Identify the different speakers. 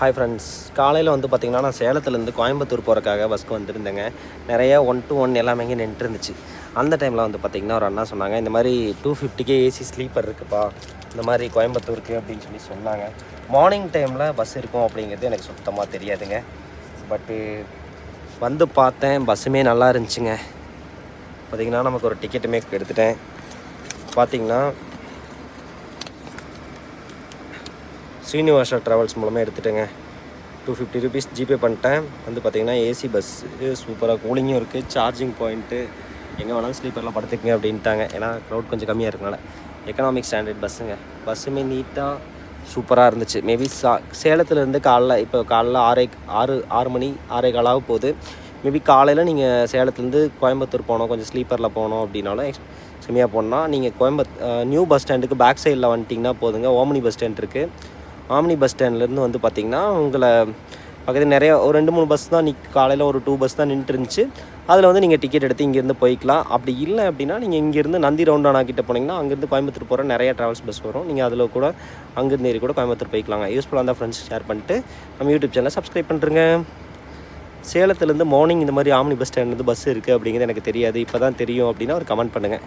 Speaker 1: Hi friends, காலையில் வந்து பார்த்திங்கன்னா நான் சேலத்துலேருந்து கோயம்புத்தூர் போகிறக்காக பஸ்க்கு வந்திருந்தேங்க. நிறையா 1 to 1 எல்லாமே இங்கே நின்றுருந்துச்சு. அந்த டைமில் வந்து பார்த்திங்கன்னா ஒரு அண்ணா சொன்னாங்க, இந்த மாதிரி 250க்கே ஏசி ஸ்லீப்பர் இருக்குப்பா இந்த மாதிரி கோயம்புத்தூருக்கு அப்படின்னு சொன்னாங்க. மார்னிங் டைமில் பஸ் இருக்கும் அப்படிங்கிறது எனக்கு சுத்தமாக தெரியாதுங்க. பட்டு வந்து பார்த்தேன், பஸ்ஸுமே நல்லா இருந்துச்சுங்க. பார்த்திங்கன்னா நமக்கு ஒரு டிக்கெட்டுமே எடுத்துட்டேன். பார்த்திங்கன்னா ஸ்ரீனிவாசா ட்ராவல்ஸ் மூலமாக எடுத்துட்டேங்க. 250 rupees ஜிபே பண்ணிட்டேன். வந்து பார்த்திங்கன்னா ஏசி பஸ்ஸு சூப்பராக கூலிங்கும் இருக்குது, சார்ஜிங் பாயிண்ட்டு, எங்கே வேணாலும் ஸ்லீப்பரில் படுத்துக்குங்க அப்படின்ட்டாங்க. ஏன்னா க்ரௌட் கொஞ்சம் கம்மியாக இருக்கனால. Economic standard பஸ்ஸுங்க. பஸ்ஸுமே நீட்டாக சூப்பராக இருந்துச்சு. மேபி சேலத்துலேருந்து காலைல 6 மணி 6:15 போகுது. மேபி காலையில் நீங்கள் சேலத்துலேருந்து கோயம்புத்தூர் போனோம், கொஞ்சம் ஸ்லீப்பரில் போனோம் அப்படின்னாலும் செம்மையாக போனால் நீங்கள் நியூ பஸ் ஸ்டாண்டுக்கு பேக் சைடில் வந்துட்டிங்கன்னா போதுங்க. ஓமினி பஸ் ஸ்டாண்ட் இருக்குது. ஆம்னி பஸ் ஸ்டாண்ட்லேருந்து வந்து பார்த்திங்கன்னா உங்களை பக்கத்தில் நிறைய ஒரு 2-3 பஸ் தான் காலையில் ஒரு 2 பஸ் தான் நின்றுருந்துச்சு. அதில் வந்து நீங்கள் டிக்கெட் எடுத்து இங்கேருந்து போய்க்கலாம். அப்படி இல்லை அப்படின்னா நீங்கள் இங்கேருந்து நந்தி ரவுண்டானா கிட்ட போனீங்கன்னா அங்கேருந்து கோயம்புத்தூர் போகிற நிறைய ட்ராவல்ஸ் பஸ் வரும். நீங்கள் அதில் கூட அங்கேருந்து ஏறி கூட கோயம்புத்தூர் போய்க்கலாங்க. யூஸ்ஃபுல்லாக இருந்தால் ஃப்ரெண்ட்ஸ் ஷேர் பண்ணிட்டு நம்ம யூடியூப் சேனலை சப்ஸ்கிரைப் பண்ணுறேங்க. சேலத்துலேருந்து மார்னிங் இந்த மாதிரி ஆம்னி பஸ் ஸ்டாண்ட்லேருந்து பஸ் இருக்குது அப்படிங்கிறது எனக்கு தெரியாது. இப்போ தான் தெரியும் அப்படின்னா ஒரு கமெண்ட் பண்ணுங்கள்.